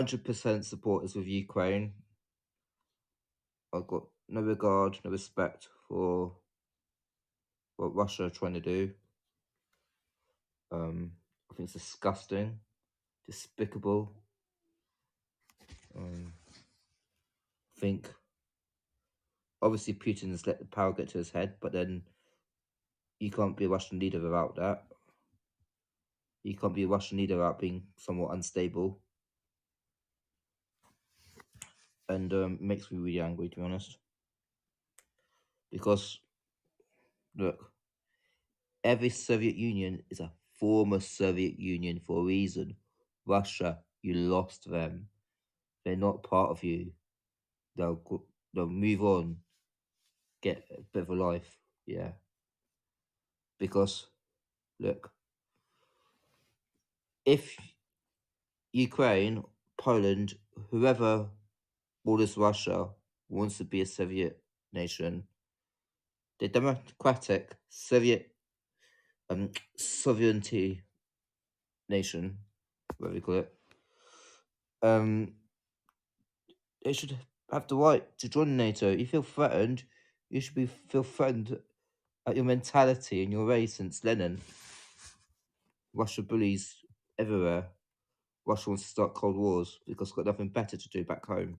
100% supporters with Ukraine. I've got no regard, no respect for what Russia are trying to do. I think it's disgusting, despicable. I think obviously Putin has let the power get to his head, but then you can't be a Russian leader without that. You can't be a Russian leader without being somewhat unstable. And it makes me really angry, to be honest. Because, look, every Soviet Union is a former Soviet Union for a reason. Russia, you lost them. They're not part of you. They'll move on, get a bit of a life. Yeah. Because, look, if Ukraine, Poland, whoever borders Russia wants to be a Soviet nation, the democratic Soviet sovereignty nation, whatever you call it, they should have the right to join NATO. You feel threatened, you should feel threatened at your mentality and your race since Lenin. Russia bullies everywhere. Russia wants to start cold wars because they've got nothing better to do back home.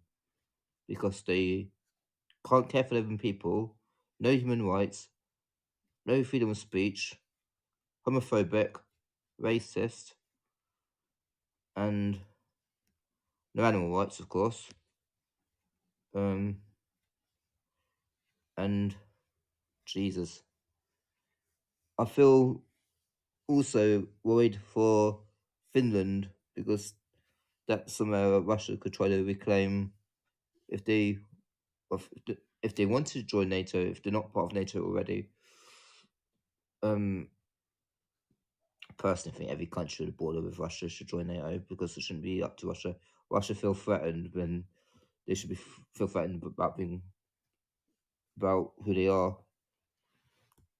Because they can't care for their own people, no human rights, no freedom of speech, homophobic, racist, and no animal rights, of course. And Jesus. I feel also worried for Finland because that's somewhere Russia could try to reclaim if they if they want to join NATO, if they're not part of NATO already. Personally, I think every country with a border with Russia should join NATO because it shouldn't be up to Russia. Russia feel threatened when they should feel threatened about being about who they are.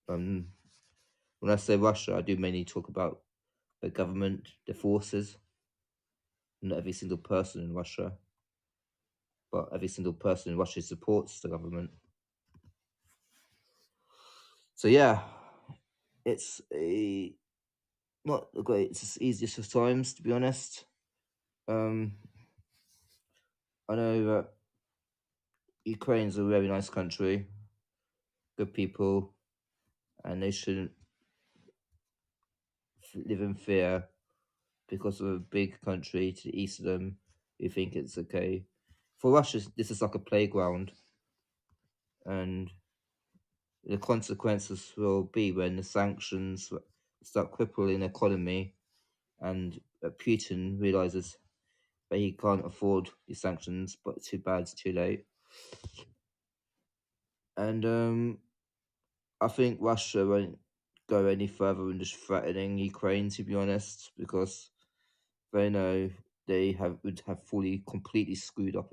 When I say Russia, I do mainly talk about the government, the forces, not every single person in Russia, but every single person in Russia supports the government. So yeah, it's not great. It's the easiest of times, to be honest. I know that Ukraine's a very nice country, good people, and they shouldn't live in fear because of a big country to the east of them who think it's okay. For Russia, this is like a playground, and the consequences will be when the sanctions start crippling the economy and Putin realizes that he can't afford these sanctions, but too bad, it's too late. And I think Russia won't go any further in just threatening Ukraine, to be honest, because they know they would have completely screwed up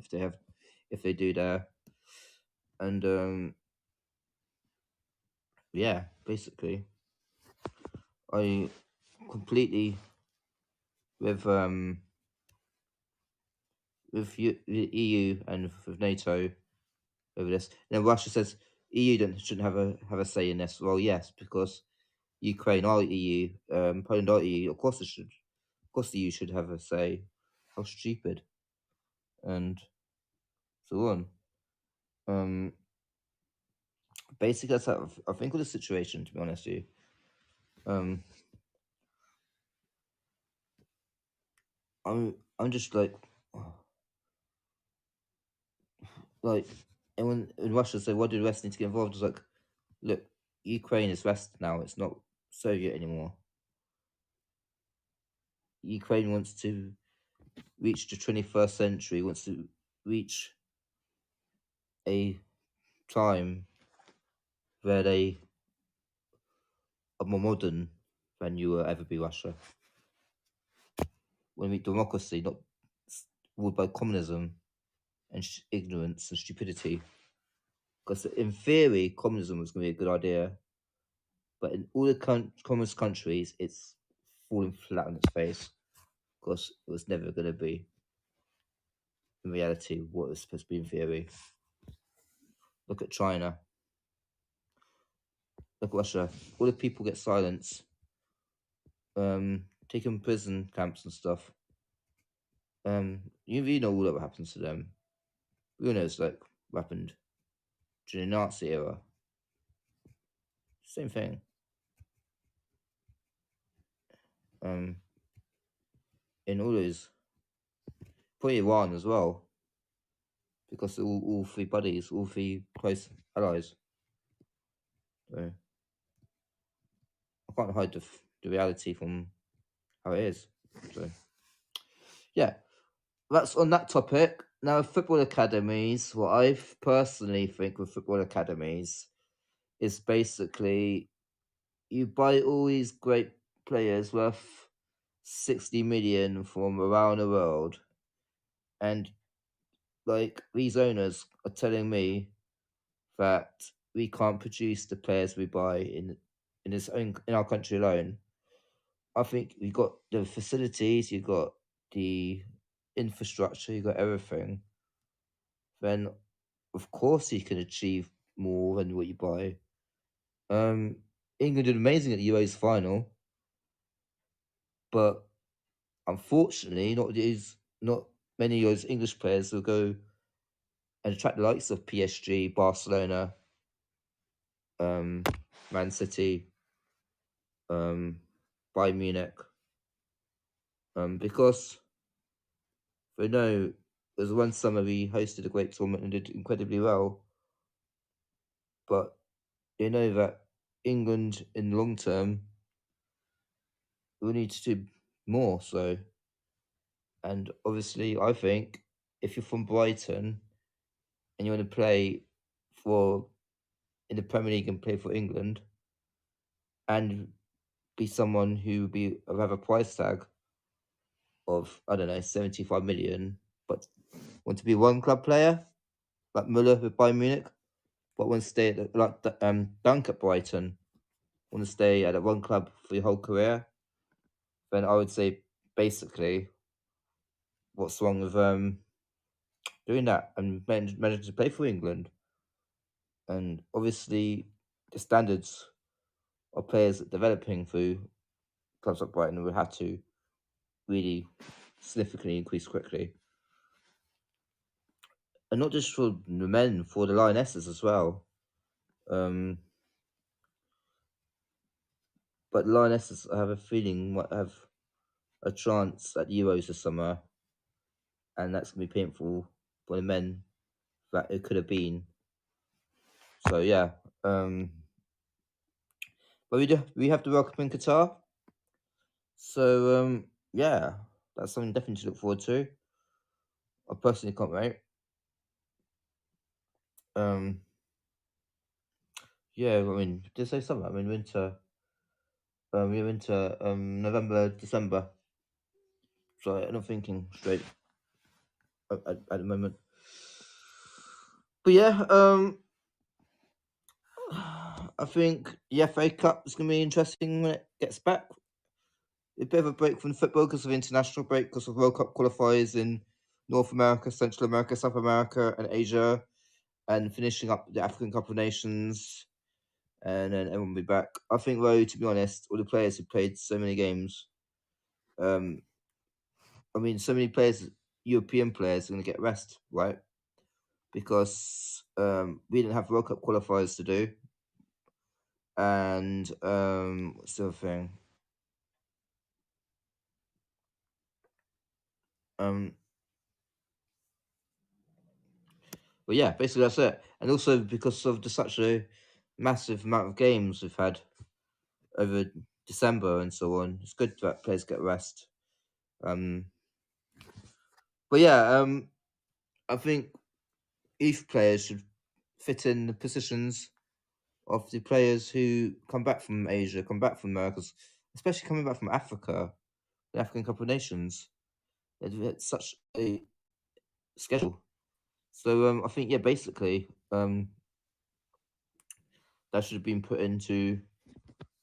if they do that. And yeah, basically, I completely with the EU and with NATO over this. Now Russia says EU shouldn't have a say in this. Well, yes, because Ukraine are EU, Poland are EU. Of course, it should. Of course, the EU should have a say. How stupid, and so on. Basically, that's how I think of the situation. To be honest with you, I'm just like, and when Russia say, "Why do the West need to get involved?" It's like, look, Ukraine is West now. It's not Soviet anymore. Ukraine wants to reach the 21st century. Wants to reach a time where they are more modern than you will ever be Russia. When we democracy, not ruled by communism and ignorance and stupidity. Because in theory, communism was going to be a good idea, but in all the communist countries, it's falling flat on its face because it was never going to be. in reality what it's supposed to be in theory. Look at China. Look at Russia. All the people get silenced. Taken prison camps and stuff. You know all that happens to them. We all know it's like what happened during the Nazi era. Same thing. In all those, probably Iran as well, because all three buddies, all three close allies. So I can't hide the reality from how it is. So yeah, that's on that topic. Now, football academies, what I personally think with football academies is basically you buy all these great players worth 60 million from around the world, and like these owners are telling me that we can't produce the players we buy in our country alone. I think we got the facilities, you got the infrastructure, you got everything. Then of course you can achieve more than what you buy. England did amazing at the Euros final, but unfortunately, not many of those English players will go and attract the likes of PSG, Barcelona, um, Man City, Bayern Munich, because they know there's one summer we hosted a great tournament and did incredibly well, but they know that England in the long term will need to do more. So, and obviously, I think if you're from Brighton and you want to play for in the Premier League and play for England and be someone who have a price tag of I don't know 75 million, but want to be one club player like Muller with Bayern Munich, but want to stay at Dunk at Brighton, want to stay at one club for your whole career, then I would say basically what's wrong with doing that and managing to play for England, and obviously the standards of players developing through clubs like Brighton will have to really significantly increase quickly. And not just for the men, for the Lionesses as well. Um, but Lionesses, I have a feeling, might have a chance at Euros this summer, and that's going to be painful for the men that it could have been. So, yeah. But we have the World Cup in Qatar. So, yeah, that's something definitely to look forward to. I personally can't wait. Um, yeah, I mean, did I say summer? I mean, winter. We're into November, December. So I'm not thinking straight at the moment. But yeah, I think the FA Cup is going to be interesting when it gets back. A bit of a break from football because of international break, because of World Cup qualifiers in North America, Central America, South America, and Asia, and finishing up the African Cup of Nations, and then everyone will be back. I think, though, to be honest, all the players who played so many games, um, I mean, so many players, European players, are going to get rest, right? Because we didn't have World Cup qualifiers to do, and what's the other thing? Um, but yeah, basically that's it. And also because of such a massive amount of games we've had over December and so on, it's good that players get rest. But yeah, I think each player should fit in the positions of the players who come back from Asia, come back from Americas, especially coming back from Africa, the African Cup of Nations. It's such a schedule. So I think yeah, basically that should have been put into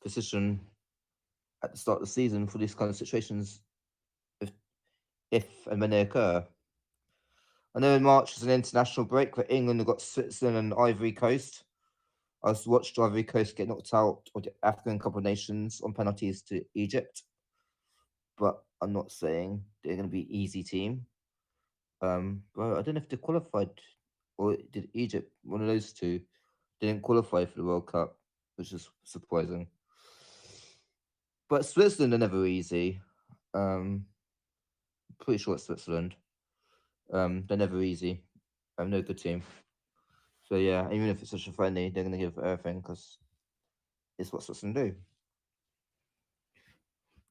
position at the start of the season for these kind of situations, if and when they occur. I know in March was an international break where England have got Switzerland and Ivory Coast. I watched Ivory Coast get knocked out of the African Cup of Nations on penalties to Egypt, but I'm not saying they're going to be an easy team. But I don't know if they qualified or did Egypt, one of those two, didn't qualify for the World Cup, which is surprising. But Switzerland are never easy. Pretty sure it's Switzerland. They're never easy. No good team. So yeah, even if it's such a friendly, they're gonna give everything because it's what Switzerland do.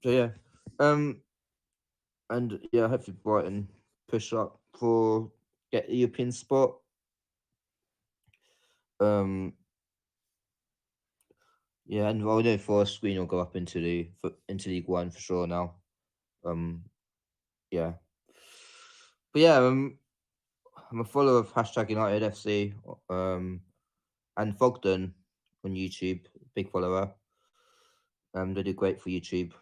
So yeah, and yeah, hopefully Brighton push up for get the European spot. Um, yeah, and I know Forest Green will go up into League One for sure now. Um, yeah, but yeah, I'm a follower of hashtag United FC. And Fogden on YouTube, big follower. They do great for YouTube,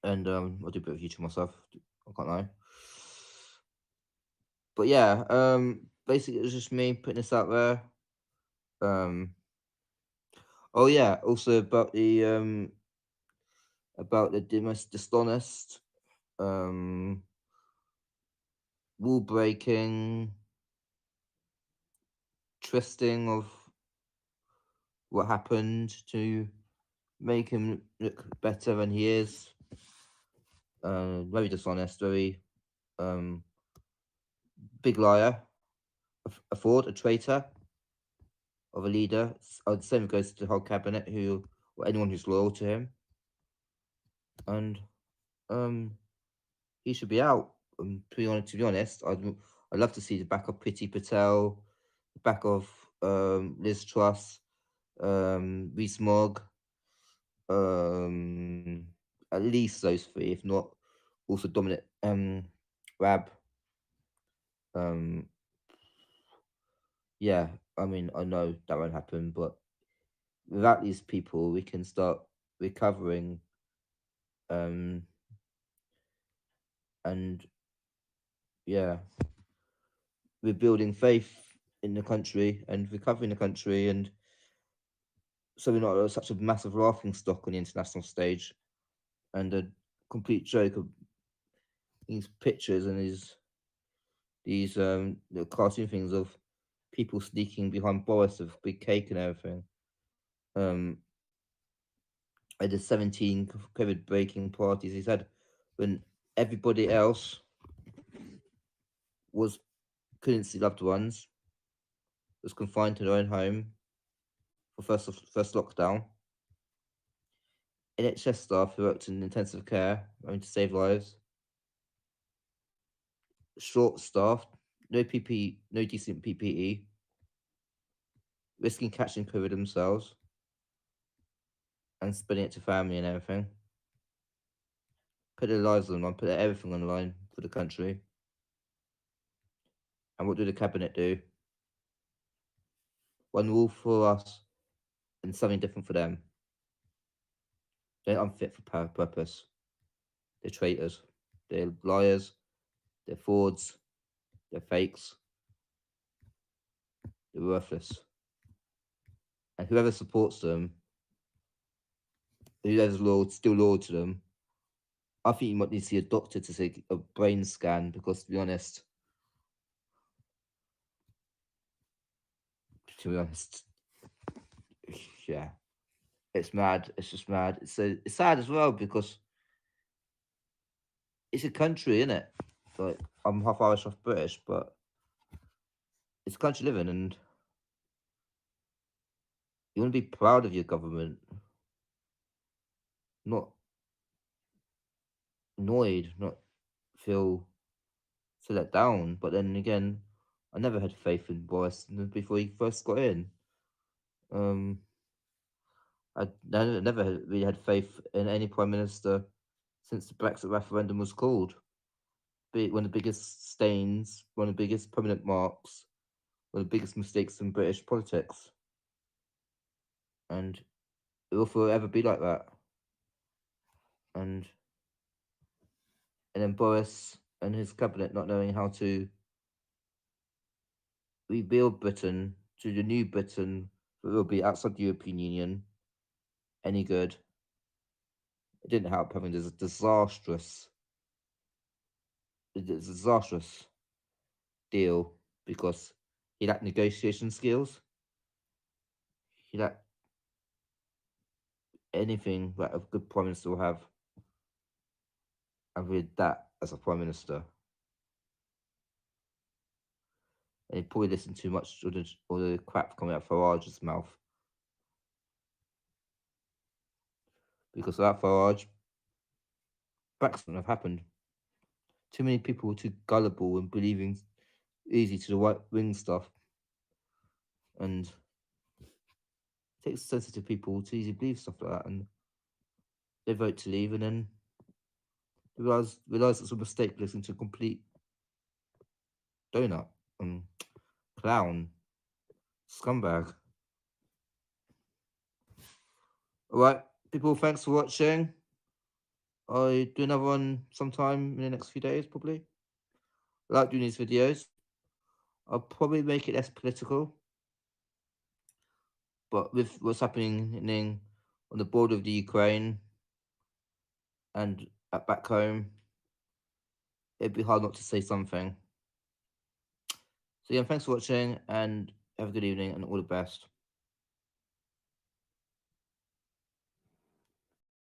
and I do a bit of YouTube myself. I can't lie. But yeah, basically it was just me putting this out there. Um, oh yeah, also about the most dishonest, um, rule breaking, twisting of what happened to make him look better than he is. Very dishonest, very um, big liar, a fraud, a traitor of a leader. The same goes to the whole cabinet, who or anyone who's loyal to him, and um, he should be out. To be honest, I'd love to see the back of Priti Patel, the back of Liz Truss, Rees-Mogg, at least those three, if not also Dominic Rab. Um, yeah, I mean I know that won't happen, but without these people, we can start recovering um, and yeah, rebuilding faith in the country and recovering the country, and so we're not such a massive laughing stock on the international stage and a complete joke of these pictures and these little cartoon things of people sneaking behind Boris with big cake and everything. Um, I did 17 COVID breaking parties. He said when everybody else was couldn't see loved ones, was confined to their own home for first lockdown. NHS staff who worked in intensive care, having to save lives. Short staffed, no PPE, no decent PPE, risking catching COVID themselves, and spreading it to family and everything. Put their lives on the line, put everything on the line for the country. And what do the cabinet do? One rule for us and something different for them. They're unfit for purpose. They're traitors. They're liars. They're frauds. They're fakes. They're worthless. And whoever supports them, whoever's still loyal to them, I think you might need to see a doctor to take a brain scan because, to be honest, yeah, it's mad. It's just mad. It's sad as well because it's a country, isn't it? Like I'm half Irish, half British, but it's a country living, and you want to be proud of your government, not annoyed, not feel let down. But then again, I never had faith in Boris before he first got in. Um, really had faith in any prime minister since the Brexit referendum was called. Be it one of the biggest stains, one of the biggest permanent marks, one of the biggest mistakes in British politics, and it will forever be like that. And and then Boris. and his cabinet not knowing how to rebuild Britain to the new Britain that will be outside the European Union any good. It didn't help having this disastrous deal because he lacked negotiation skills. He lacked anything that a good prime minister will have, and with that as a prime minister. And he probably listened too much to all the crap coming out of Farage's mouth. Because without Farage, Brexit wouldn't have happened. Too many people were too gullible and believing easy to the right wing stuff. And it takes sensitive people to easily believe stuff like that. And they vote to leave and then realize it's a mistake listening to a complete donut and clown scumbag. Alright, people, thanks for watching. I'll do another one sometime in the next few days, probably. I like doing these videos. I'll probably make it less political. But with what's happening on the border of the Ukraine and back home, it'd be hard not to say something. So yeah, thanks for watching and have a good evening and all the best.